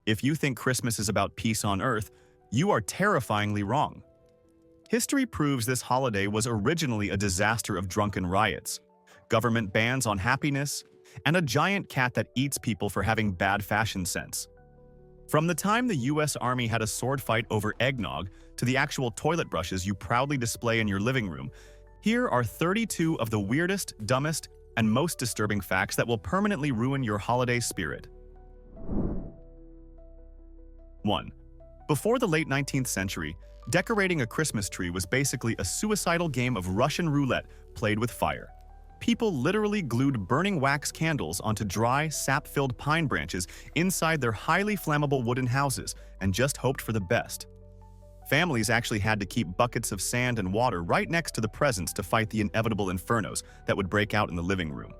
If you think Christmas is about peace on earth, you are terrifyingly wrong. History proves this holiday was originally a disaster of drunken riots, government bans on happiness, and a giant cat that eats people for having bad fashion sense. From the time the US Army had a sword fight over eggnog to the actual toilet brushes you proudly display in your living room, here are 32 of the weirdest, dumbest, and most disturbing facts that will permanently ruin your holiday spirit. 1. Before the late 19th century, decorating a Christmas tree was basically a suicidal game of Russian roulette played with fire. People literally glued burning wax candles onto dry, sap-filled pine branches inside their highly flammable wooden houses and just hoped for the best. Families actually had to keep buckets of sand and water right next to the presents to fight the inevitable infernos that would break out in the living room.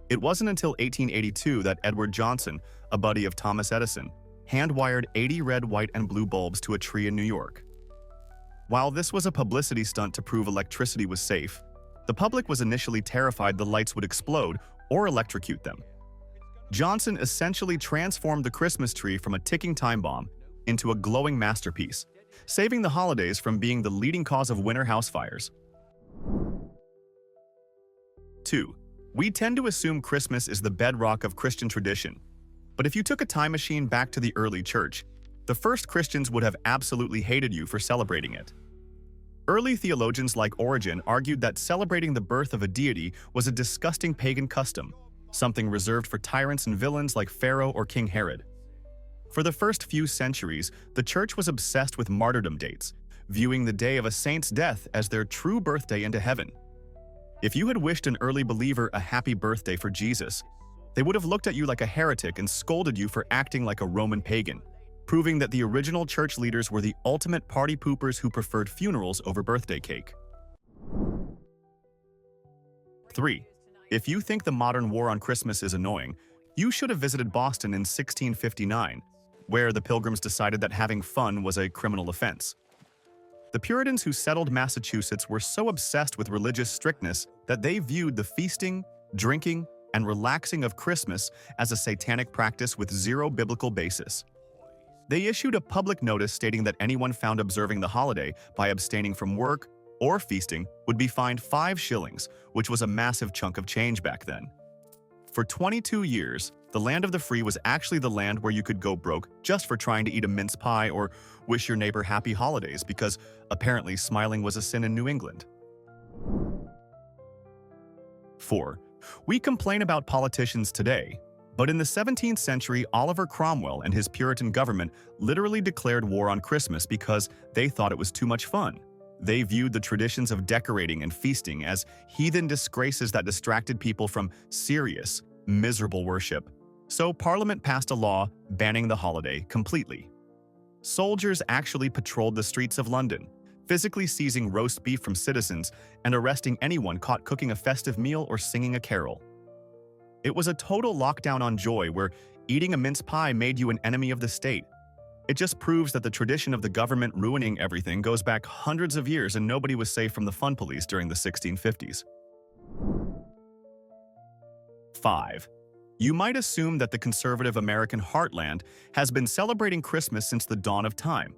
It wasn't until 1882 that Edward Johnson, a buddy of Thomas Edison, hand-wired 80 red, white, and blue bulbs to a tree in New York. While this was a publicity stunt to prove electricity was safe, the public was initially terrified the lights would explode or electrocute them. Johnson essentially transformed the Christmas tree from a ticking time bomb into a glowing masterpiece, saving the holidays from being the leading cause of winter house fires. 2. We tend to assume Christmas is the bedrock of Christian tradition, but if you took a time machine back to the early church, the first Christians would have absolutely hated you for celebrating it. Early theologians like Origen argued that celebrating the birth of a deity was a disgusting pagan custom, something reserved for tyrants and villains like Pharaoh or King Herod. For the first few centuries, the church was obsessed with martyrdom dates, viewing the day of a saint's death as their true birthday into heaven. If you had wished an early believer a happy birthday for Jesus, they would have looked at you like a heretic and scolded you for acting like a Roman pagan, proving that the original church leaders were the ultimate party poopers who preferred funerals over birthday cake. 3. If you think the modern war on Christmas is annoying, you should have visited Boston in 1659, where the Pilgrims decided that having fun was a criminal offense. The Puritans who settled Massachusetts were so obsessed with religious strictness that they viewed the feasting, drinking, and relaxing of Christmas as a satanic practice with zero biblical basis. They issued a public notice stating that anyone found observing the holiday by abstaining from work or feasting would be fined 5 shillings, which was a massive chunk of change back then. For 22 years, the land of the free was actually the land where you could go broke just for trying to eat a mince pie or wish your neighbor happy holidays because apparently smiling was a sin in New England. 4. We complain about politicians today, but in the 17th century, Oliver Cromwell and his Puritan government literally declared war on Christmas because they thought it was too much fun. They viewed the traditions of decorating and feasting as heathen disgraces that distracted people from serious, miserable worship. So Parliament passed a law banning the holiday completely. Soldiers actually patrolled the streets of London, physically seizing roast beef from citizens and arresting anyone caught cooking a festive meal or singing a carol. It was a total lockdown on joy where eating a mince pie made you an enemy of the state. It just proves that the tradition of the government ruining everything goes back hundreds of years and nobody was safe from the fun police during the 1650s. 5. You might assume that the conservative American heartland has been celebrating Christmas since the dawn of time,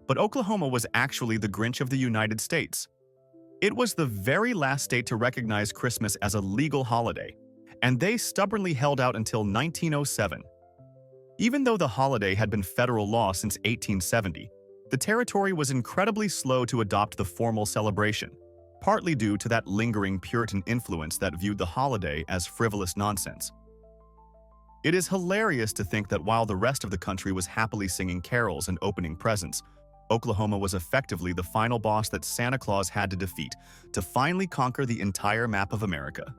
but Oklahoma was actually the Grinch of the United States. It was the very last state to recognize Christmas as a legal holiday, and they stubbornly held out until 1907. Even though the holiday had been federal law since 1870, the territory was incredibly slow to adopt the formal celebration, partly due to that lingering Puritan influence that viewed the holiday as frivolous nonsense. It is hilarious to think that while the rest of the country was happily singing carols and opening presents, Oklahoma was effectively the final boss that Santa Claus had to defeat to finally conquer the entire map of America.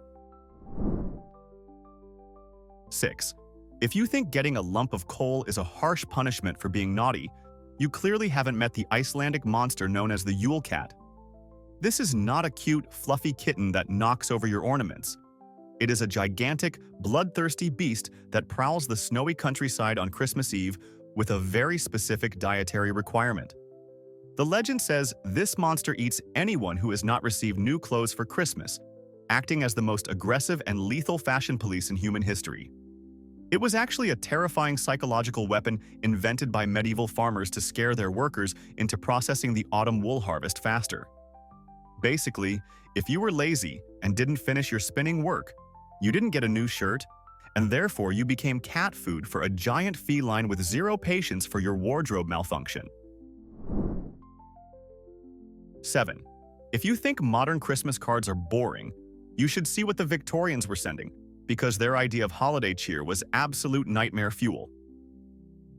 6. If you think getting a lump of coal is a harsh punishment for being naughty, you clearly haven't met the Icelandic monster known as the Yule Cat. This is not a cute, fluffy kitten that knocks over your ornaments. It is a gigantic, bloodthirsty beast that prowls the snowy countryside on Christmas Eve with a very specific dietary requirement. The legend says this monster eats anyone who has not received new clothes for Christmas, acting as the most aggressive and lethal fashion police in human history. It was actually a terrifying psychological weapon invented by medieval farmers to scare their workers into processing the autumn wool harvest faster. Basically, if you were lazy and didn't finish your spinning work, you didn't get a new shirt, and therefore you became cat food for a giant feline with zero patience for your wardrobe malfunction. 7. If you think modern Christmas cards are boring, you should see what the Victorians were sending, because their idea of holiday cheer was absolute nightmare fuel.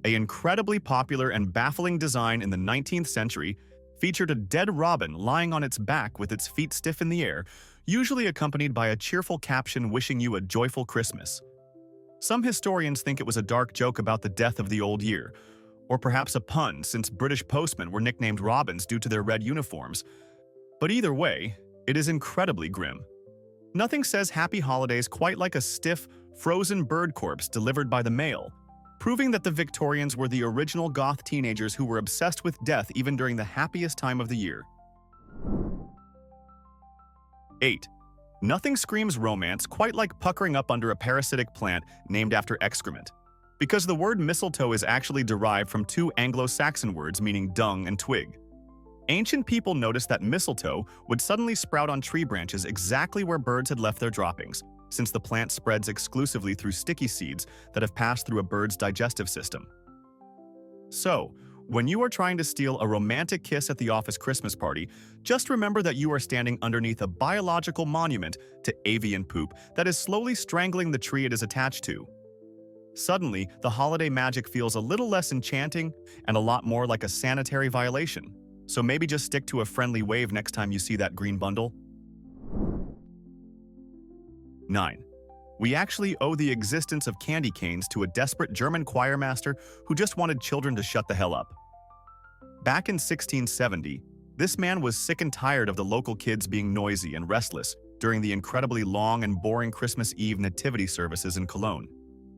An incredibly popular and baffling design in the 19th century featured a dead robin lying on its back with its feet stiff in the air, usually accompanied by a cheerful caption wishing you a joyful Christmas. Some historians think it was a dark joke about the death of the old year, or perhaps a pun since British postmen were nicknamed robins due to their red uniforms. But either way, it is incredibly grim. Nothing says happy holidays quite like a stiff, frozen bird corpse delivered by the mail, proving that the Victorians were the original goth teenagers who were obsessed with death even during the happiest time of the year. 8. Nothing screams romance quite like puckering up under a parasitic plant named after excrement, because the word mistletoe is actually derived from two Anglo-Saxon words meaning dung and twig. Ancient people noticed that mistletoe would suddenly sprout on tree branches exactly where birds had left their droppings, since the plant spreads exclusively through sticky seeds that have passed through a bird's digestive system. So, when you are trying to steal a romantic kiss at the office Christmas party, just remember that you are standing underneath a biological monument to avian poop that is slowly strangling the tree it is attached to. Suddenly, the holiday magic feels a little less enchanting and a lot more like a sanitary violation. So maybe just stick to a friendly wave next time you see that green bundle. 9. We actually owe the existence of candy canes to a desperate German choirmaster who just wanted children to shut the hell up. Back in 1670, this man was sick and tired of the local kids being noisy and restless during the incredibly long and boring Christmas Eve nativity services in Cologne.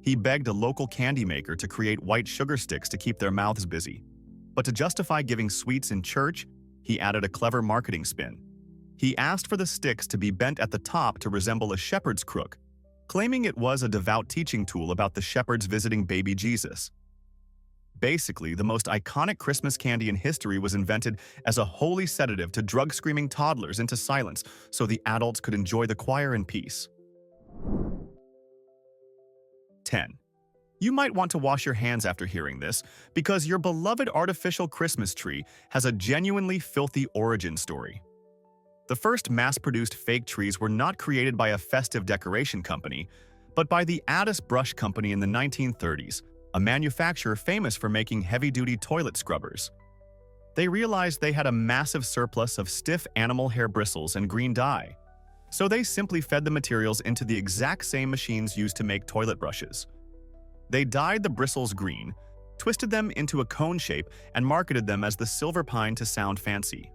He begged a local candy maker to create white sugar sticks to keep their mouths busy. But to justify giving sweets in church, he added a clever marketing spin. He asked for the sticks to be bent at the top to resemble a shepherd's crook, claiming it was a devout teaching tool about the shepherds visiting baby Jesus. Basically, the most iconic Christmas candy in history was invented as a holy sedative to drug-screaming toddlers into silence so the adults could enjoy the choir in peace. 10. You might want to wash your hands after hearing this, because your beloved artificial Christmas tree has a genuinely filthy origin story. The first mass-produced fake trees were not created by a festive decoration company, but by the Addis Brush Company in the 1930s, a manufacturer famous for making heavy-duty toilet scrubbers. They realized they had a massive surplus of stiff animal hair bristles and green dye, so they simply fed the materials into the exact same machines used to make toilet brushes. They dyed the bristles green, twisted them into a cone shape, and marketed them as the silver pine to sound fancy.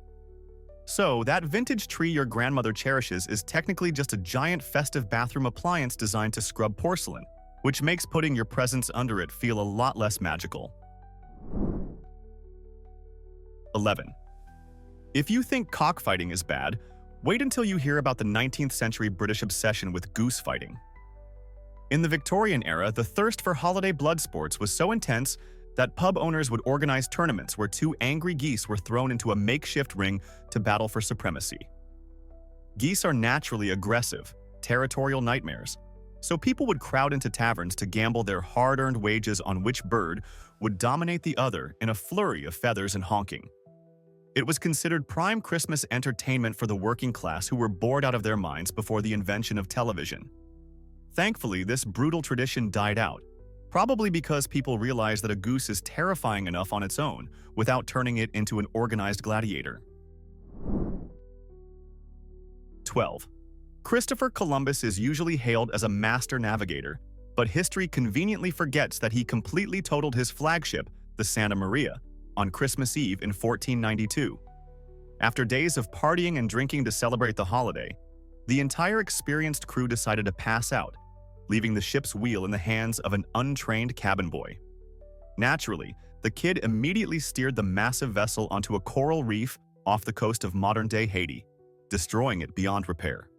So, that vintage tree your grandmother cherishes is technically just a giant festive bathroom appliance designed to scrub porcelain, which makes putting your presents under it feel a lot less magical. 11. If you think cockfighting is bad, wait until you hear about the 19th century British obsession with goose fighting. In the Victorian era, the thirst for holiday blood sports was so intense that pub owners would organize tournaments where two angry geese were thrown into a makeshift ring to battle for supremacy. Geese are naturally aggressive, territorial nightmares, so people would crowd into taverns to gamble their hard-earned wages on which bird would dominate the other in a flurry of feathers and honking. It was considered prime Christmas entertainment for the working class who were bored out of their minds before the invention of television. Thankfully, this brutal tradition died out, probably because people realized that a goose is terrifying enough on its own without turning it into an organized gladiator. 12. Christopher Columbus is usually hailed as a master navigator, but history conveniently forgets that he completely totaled his flagship, the Santa Maria, on Christmas Eve in 1492. After days of partying and drinking to celebrate the holiday, the entire experienced crew decided to pass out, leaving the ship's wheel in the hands of an untrained cabin boy. Naturally, the kid immediately steered the massive vessel onto a coral reef off the coast of modern-day Haiti, destroying it beyond repair.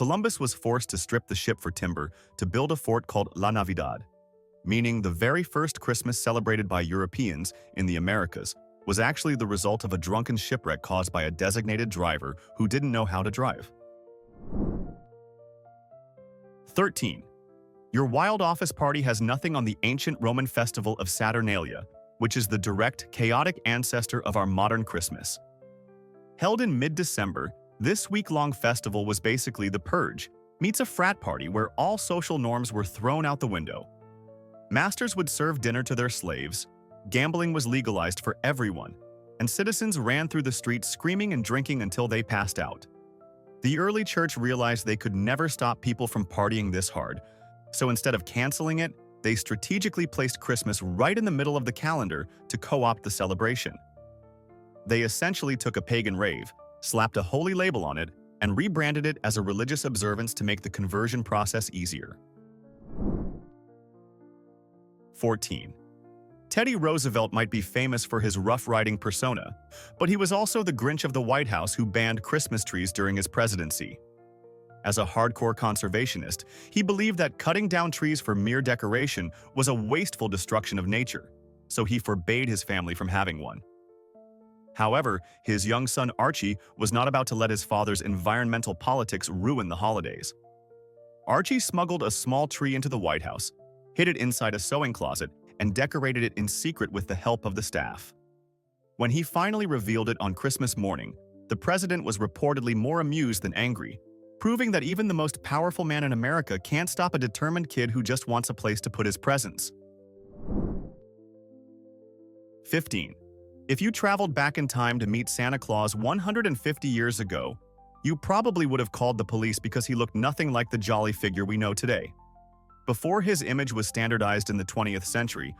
Columbus was forced to strip the ship for timber to build a fort called La Navidad, meaning the very first Christmas celebrated by Europeans in the Americas was actually the result of a drunken shipwreck caused by a designated driver who didn't know how to drive. 13. Your wild office party has nothing on the ancient Roman festival of Saturnalia, which is the direct, chaotic ancestor of our modern Christmas. Held in mid-December, this week-long festival was basically the purge, meets a frat party where all social norms were thrown out the window. Masters would serve dinner to their slaves, gambling was legalized for everyone, and citizens ran through the streets screaming and drinking until they passed out. The early church realized they could never stop people from partying this hard, so instead of canceling it, they strategically placed Christmas right in the middle of the calendar to co-opt the celebration. They essentially took a pagan rave, slapped a holy label on it, and rebranded it as a religious observance to make the conversion process easier. 14. Teddy Roosevelt might be famous for his rough-riding persona, but he was also the Grinch of the White House who banned Christmas trees during his presidency. As a hardcore conservationist, he believed that cutting down trees for mere decoration was a wasteful destruction of nature, so he forbade his family from having one. However, his young son Archie was not about to let his father's environmental politics ruin the holidays. Archie smuggled a small tree into the White House, hid it inside a sewing closet, and decorated it in secret with the help of the staff. When he finally revealed it on Christmas morning, the president was reportedly more amused than angry, proving that even the most powerful man in America can't stop a determined kid who just wants a place to put his presents. 15. If you traveled back in time to meet Santa Claus 150 years ago, you probably would have called the police because he looked nothing like the jolly figure we know today. Before his image was standardized in the 20th century,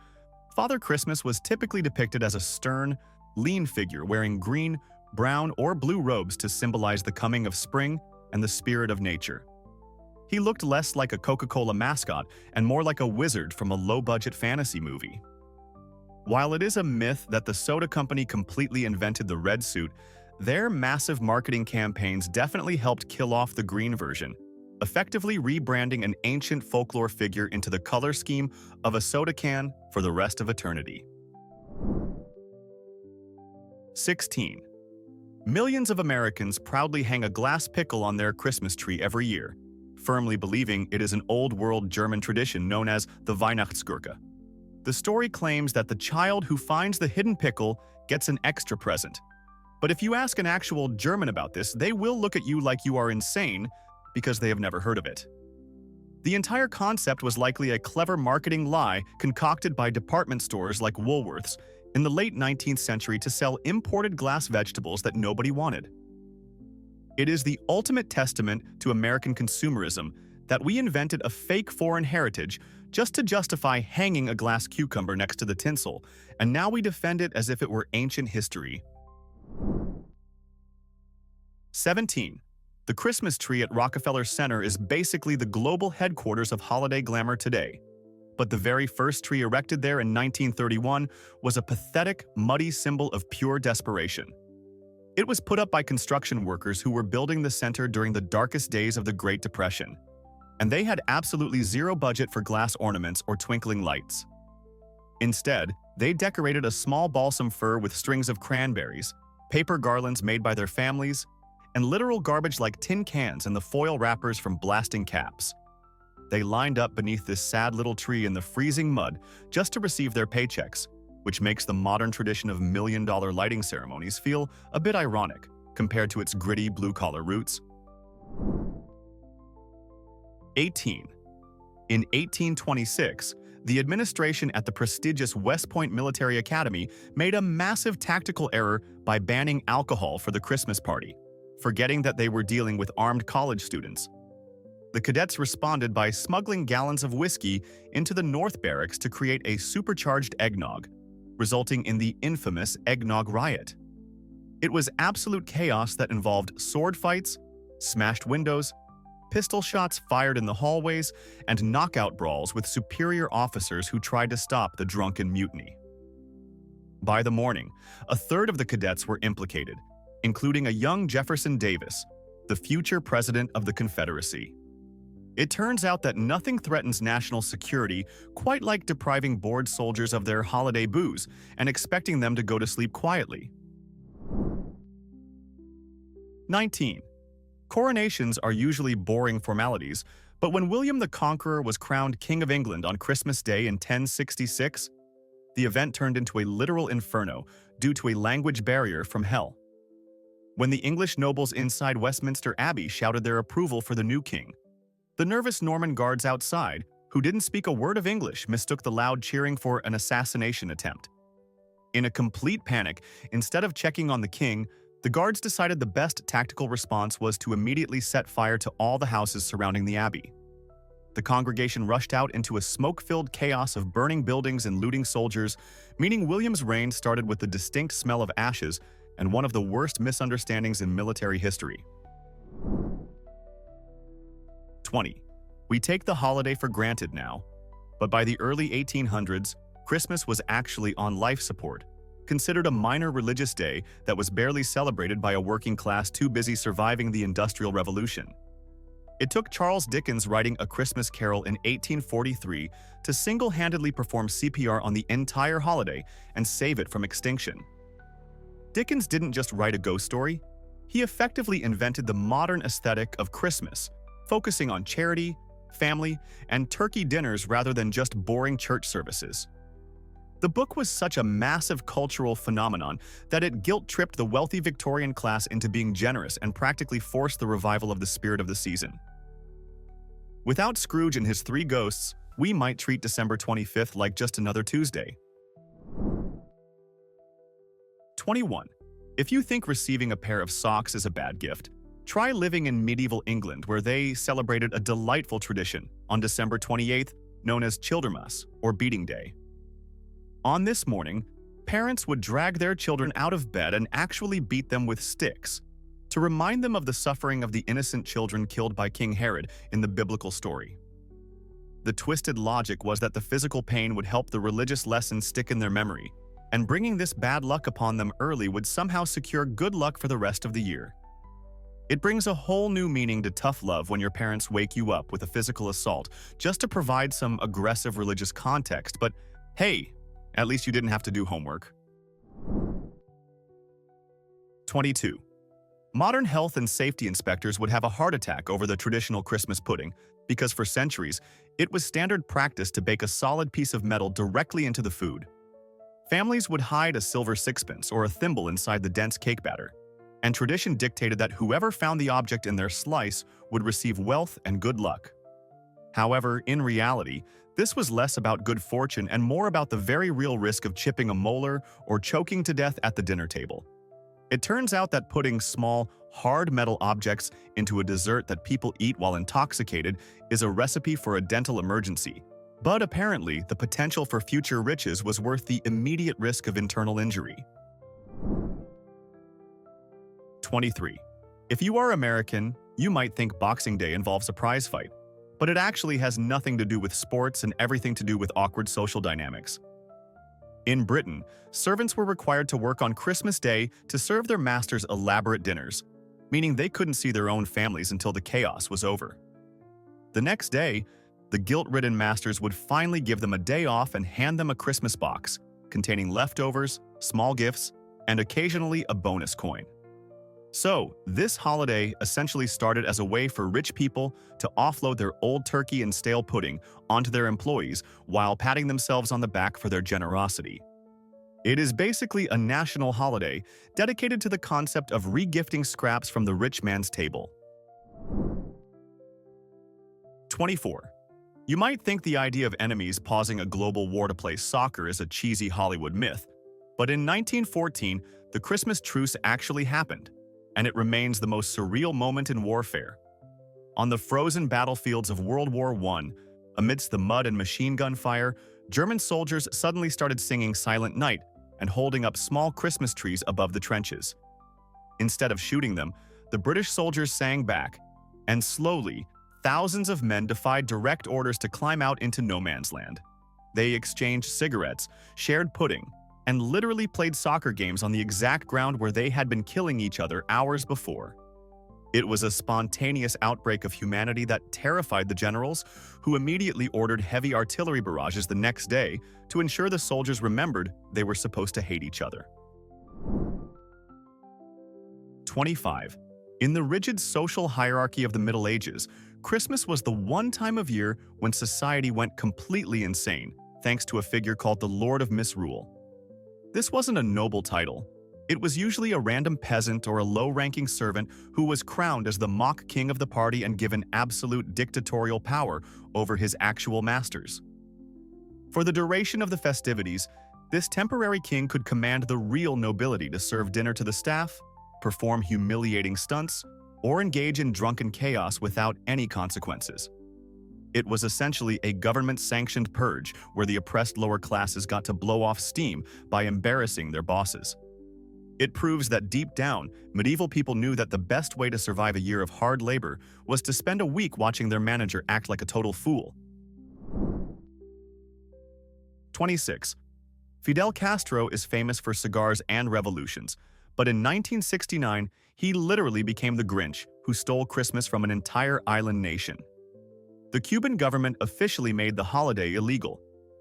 Father Christmas was typically depicted as a stern, lean figure wearing green, brown, or blue robes to symbolize the coming of spring and the spirit of nature. He looked less like a Coca-Cola mascot and more like a wizard from a low-budget fantasy movie. While it is a myth that the soda company completely invented the red suit, their massive marketing campaigns definitely helped kill off the green version, effectively rebranding an ancient folklore figure into the color scheme of a soda can for the rest of eternity. 16. Millions of Americans proudly hang a glass pickle on their Christmas tree every year, firmly believing it is an old-world German tradition known as the Weihnachtsgurke. The story claims that the child who finds the hidden pickle gets an extra present. But if you ask an actual German about this, they will look at you like you are insane because they have never heard of it. The entire concept was likely a clever marketing lie concocted by department stores like Woolworths in the late 19th century to sell imported glass vegetables that nobody wanted. It is the ultimate testament to American consumerism that we invented a fake foreign heritage just to justify hanging a glass cucumber next to the tinsel, and now we defend it as if it were ancient history. 17. The Christmas tree at Rockefeller Center is basically the global headquarters of holiday glamour today. But the very first tree erected there in 1931 was a pathetic, muddy symbol of pure desperation. It was put up by construction workers who were building the center during the darkest days of the Great Depression, and they had absolutely zero budget for glass ornaments or twinkling lights. Instead, they decorated a small balsam fir with strings of cranberries, paper garlands made by their families, and literal garbage like tin cans and the foil wrappers from blasting caps. They lined up beneath this sad little tree in the freezing mud just to receive their paychecks, which makes the modern tradition of million-dollar lighting ceremonies feel a bit ironic compared to its gritty blue-collar roots. 18. In 1826, the administration at the prestigious West Point Military Academy made a massive tactical error by banning alcohol for the Christmas party, forgetting that they were dealing with armed college students. The cadets responded by smuggling gallons of whiskey into the North Barracks to create a supercharged eggnog, resulting in the infamous eggnog riot. It was absolute chaos that involved sword fights, smashed windows, pistol shots fired in the hallways, and knockout brawls with superior officers who tried to stop the drunken mutiny. By the morning, a third of the cadets were implicated, including a young Jefferson Davis, the future president of the Confederacy. It turns out that nothing threatens national security quite like depriving bored soldiers of their holiday booze and expecting them to go to sleep quietly. 19. Coronations are usually boring formalities, but when William the Conqueror was crowned King of England on Christmas Day in 1066, the event turned into a literal inferno due to a language barrier from hell. When the English nobles inside Westminster Abbey shouted their approval for the new king, the nervous Norman guards outside, who didn't speak a word of English, mistook the loud cheering for an assassination attempt. In a complete panic, instead of checking on the king, the guards decided the best tactical response was to immediately set fire to all the houses surrounding the abbey. The congregation rushed out into a smoke-filled chaos of burning buildings and looting soldiers, meaning William's reign started with the distinct smell of ashes and one of the worst misunderstandings in military history. 20. We take the holiday for granted now, but by the early 1800s, Christmas was actually on life support, considered a minor religious day that was barely celebrated by a working class too busy surviving the Industrial Revolution. It took Charles Dickens writing A Christmas Carol in 1843 to single-handedly perform CPR on the entire holiday and save it from extinction. Dickens didn't just write a ghost story, he effectively invented the modern aesthetic of Christmas, focusing on charity, family, and turkey dinners rather than just boring church services. The book was such a massive cultural phenomenon that it guilt-tripped the wealthy Victorian class into being generous and practically forced the revival of the spirit of the season. Without Scrooge and his three ghosts, we might treat December 25th like just another Tuesday. 21. If you think receiving a pair of socks is a bad gift, try living in medieval England where they celebrated a delightful tradition on December 28th known as Childermas, or Beating Day. On this morning, parents would drag their children out of bed and actually beat them with sticks to remind them of the suffering of the innocent children killed by King Herod in the biblical story. The twisted logic was that the physical pain would help the religious lesson stick in their memory, and bringing this bad luck upon them early would somehow secure good luck for the rest of the year. It brings a whole new meaning to tough love when your parents wake you up with a physical assault just to provide some aggressive religious context, but hey, at least you didn't have to do homework. 22. Modern health and safety inspectors would have a heart attack over the traditional Christmas pudding because for centuries, it was standard practice to bake a solid piece of metal directly into the food. Families would hide a silver sixpence or a thimble inside the dense cake batter, and tradition dictated that whoever found the object in their slice would receive wealth and good luck. However, in reality, this was less about good fortune and more about the very real risk of chipping a molar or choking to death at the dinner table. It turns out that putting small, hard metal objects into a dessert that people eat while intoxicated is a recipe for a dental emergency. But apparently, the potential for future riches was worth the immediate risk of internal injury. 23. If you are American, you might think Boxing Day involves a prize fight, but it actually has nothing to do with sports and everything to do with awkward social dynamics. In Britain, servants were required to work on Christmas Day to serve their masters elaborate dinners, meaning they couldn't see their own families until the chaos was over. The next day, the guilt-ridden masters would finally give them a day off and hand them a Christmas box containing leftovers, small gifts, and occasionally a bonus coin. So, this holiday essentially started as a way for rich people to offload their old turkey and stale pudding onto their employees while patting themselves on the back for their generosity. It is basically a national holiday dedicated to the concept of regifting scraps from the rich man's table. 24. You might think the idea of enemies pausing a global war to play soccer is a cheesy Hollywood myth, but in 1914, the Christmas truce actually happened, and it remains the most surreal moment in warfare. On the frozen battlefields of World War I, amidst the mud and machine gun fire, German soldiers suddenly started singing Silent Night and holding up small Christmas trees above the trenches. Instead of shooting them, the British soldiers sang back, and slowly, thousands of men defied direct orders to climb out into no man's land. They exchanged cigarettes, shared pudding, and literally played soccer games on the exact ground where they had been killing each other hours before. It was a spontaneous outbreak of humanity that terrified the generals, who immediately ordered heavy artillery barrages the next day to ensure the soldiers remembered they were supposed to hate each other. 25. In the rigid social hierarchy of the Middle Ages, Christmas was the one time of year when society went completely insane, thanks to a figure called the Lord of Misrule. This wasn't a noble title. It was usually a random peasant or a low-ranking servant who was crowned as the mock king of the party and given absolute dictatorial power over his actual masters. For the duration of the festivities, this temporary king could command the real nobility to serve dinner to the staff, perform humiliating stunts, or engage in drunken chaos without any consequences. It was essentially a government-sanctioned purge where the oppressed lower classes got to blow off steam by embarrassing their bosses. It proves that deep down, medieval people knew that the best way to survive a year of hard labor was to spend a week watching their manager act like a total fool. 26. Fidel Castro is famous for cigars and revolutions, but in 1969, he literally became the Grinch who stole Christmas from an entire island nation. The Cuban government officially made the holiday illegal,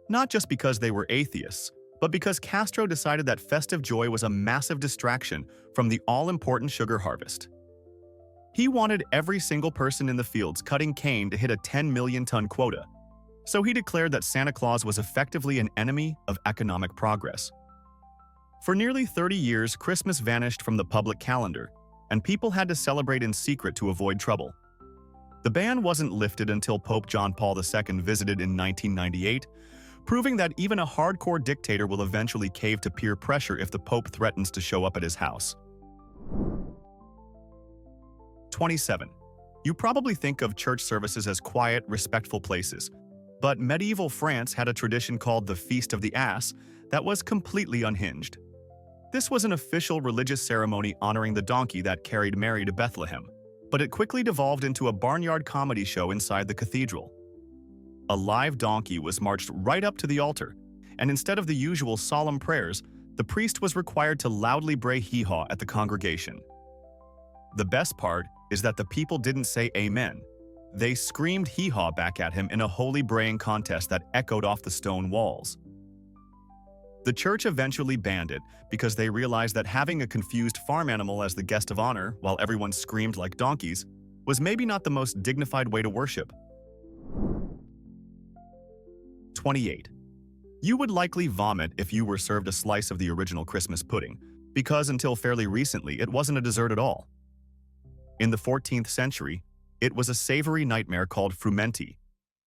not just because they were atheists, but because Castro decided that festive joy was a massive distraction from the all-important sugar harvest. He wanted every single person in the fields cutting cane to hit a 10 million ton quota, so he declared that Santa Claus was effectively an enemy of economic progress. For nearly 30 years, Christmas vanished from the public calendar, and people had to celebrate in secret to avoid trouble. The ban wasn't lifted until Pope John Paul II visited in 1998, proving that even a hardcore dictator will eventually cave to peer pressure if the Pope threatens to show up at his house. 27. You probably think of church services as quiet, respectful places, but medieval France had a tradition called the Feast of the Ass that was completely unhinged. This was an official religious ceremony honoring the donkey that carried Mary to Bethlehem, but it quickly devolved into a barnyard comedy show inside the cathedral. A live donkey was marched right up to the altar, and instead of the usual solemn prayers, the priest was required to loudly bray hee-haw at the congregation. The best part is that the people didn't say amen. They screamed hee-haw back at him in a holy braying contest that echoed off the stone walls. The church eventually banned it because they realized that having a confused farm animal as the guest of honor while everyone screamed like donkeys was maybe not the most dignified way to worship. 28. You would likely vomit if you were served a slice of the original Christmas pudding, because until fairly recently it wasn't a dessert at all. In the 14th century, it was a savory nightmare called frumenti,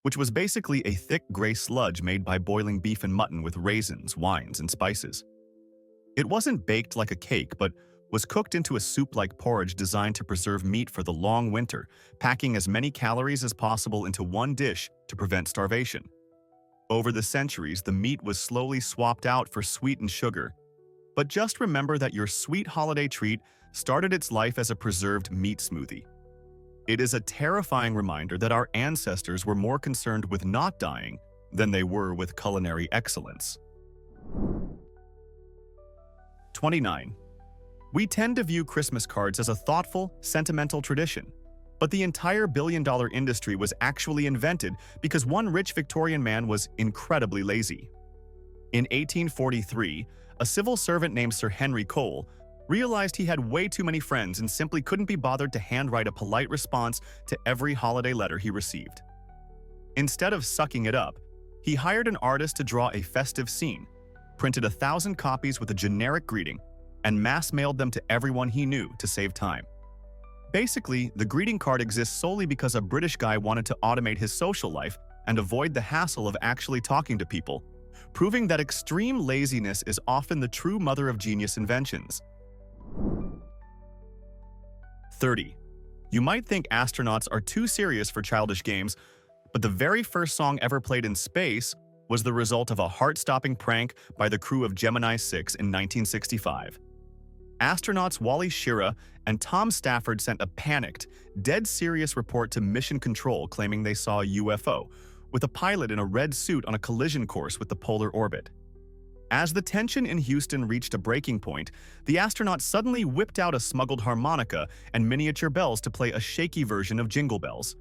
which was basically a thick gray sludge made by boiling beef and mutton with raisins, wines, and spices. It wasn't baked like a cake, but was cooked into a soup-like porridge designed to preserve meat for the long winter, packing as many calories as possible into one dish to prevent starvation. Over the centuries, the meat was slowly swapped out for sweetened sugar. But just remember that your sweet holiday treat started its life as a preserved meat smoothie. It is a terrifying reminder that our ancestors were more concerned with not dying than they were with culinary excellence. 29. We tend to view Christmas cards as a thoughtful, sentimental tradition, but the entire billion-dollar industry was actually invented because one rich Victorian man was incredibly lazy. In 1843, a civil servant named Sir Henry Cole realized he had way too many friends and simply couldn't be bothered to handwrite a polite response to every holiday letter he received. Instead of sucking it up, he hired an artist to draw a festive scene, printed 1,000 copies with a generic greeting, and mass-mailed them to everyone he knew to save time. Basically, the greeting card exists solely because a British guy wanted to automate his social life and avoid the hassle of actually talking to people, proving that extreme laziness is often the true mother of genius inventions. 30. You might think astronauts are too serious for childish games, but the very first song ever played in space was the result of a heart-stopping prank by the crew of Gemini 6 in 1965. Astronauts Wally Schirra and Tom Stafford sent a panicked, dead-serious report to Mission Control claiming they saw a UFO, with a pilot in a red suit on a collision course with the polar orbit. As the tension in Houston reached a breaking point, the astronaut suddenly whipped out a smuggled harmonica and miniature bells to play a shaky version of Jingle Bells.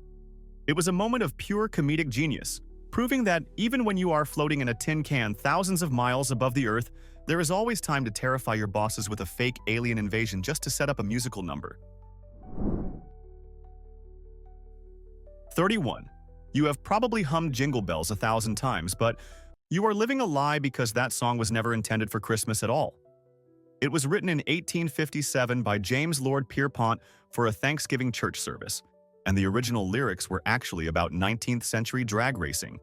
It was a moment of pure comedic genius, proving that even when you are floating in a tin can thousands of miles above the Earth, there is always time to terrify your bosses with a fake alien invasion just to set up a musical number. 31. You have probably hummed Jingle Bells 1,000 times, but you are living a lie because that song was never intended for Christmas at all. It was written in 1857 by James Lord Pierpont for a Thanksgiving church service, and the original lyrics were actually about 19th century drag racing.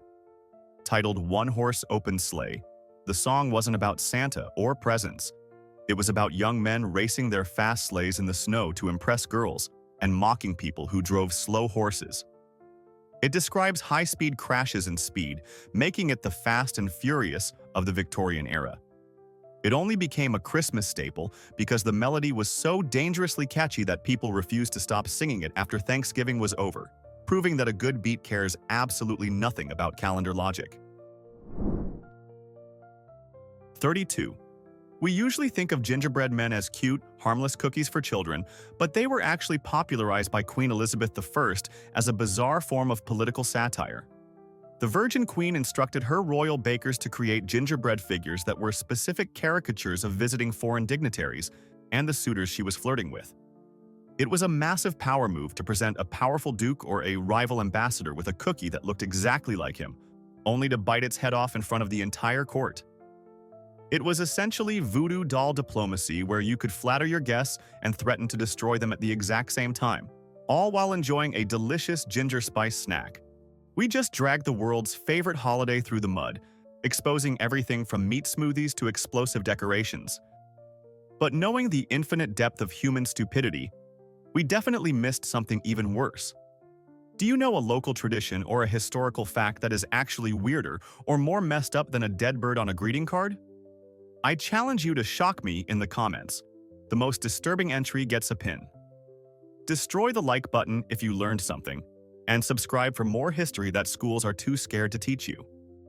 Titled One Horse Open Sleigh, the song wasn't about Santa or presents. It was about young men racing their fast sleighs in the snow to impress girls and mocking people who drove slow horses. It describes high-speed crashes in speed, making it the Fast and Furious of the Victorian era. It only became a Christmas staple because the melody was so dangerously catchy that people refused to stop singing it after Thanksgiving was over, proving that a good beat cares absolutely nothing about calendar logic. 32. We usually think of gingerbread men as cute, harmless cookies for children, but they were actually popularized by Queen Elizabeth I as a bizarre form of political satire. The Virgin Queen instructed her royal bakers to create gingerbread figures that were specific caricatures of visiting foreign dignitaries and the suitors she was flirting with. It was a massive power move to present a powerful duke or a rival ambassador with a cookie that looked exactly like him, only to bite its head off in front of the entire court. It was essentially voodoo doll diplomacy where you could flatter your guests and threaten to destroy them at the exact same time, all while enjoying a delicious ginger spice snack. We just dragged the world's favorite holiday through the mud, exposing everything from meat smoothies to explosive decorations. But knowing the infinite depth of human stupidity, we definitely missed something even worse. Do you know a local tradition or a historical fact that is actually weirder or more messed up than a dead bird on a greeting card? I challenge you to shock me in the comments. The most disturbing entry gets a pin. Destroy the like button if you learned something, and subscribe for more history that schools are too scared to teach you.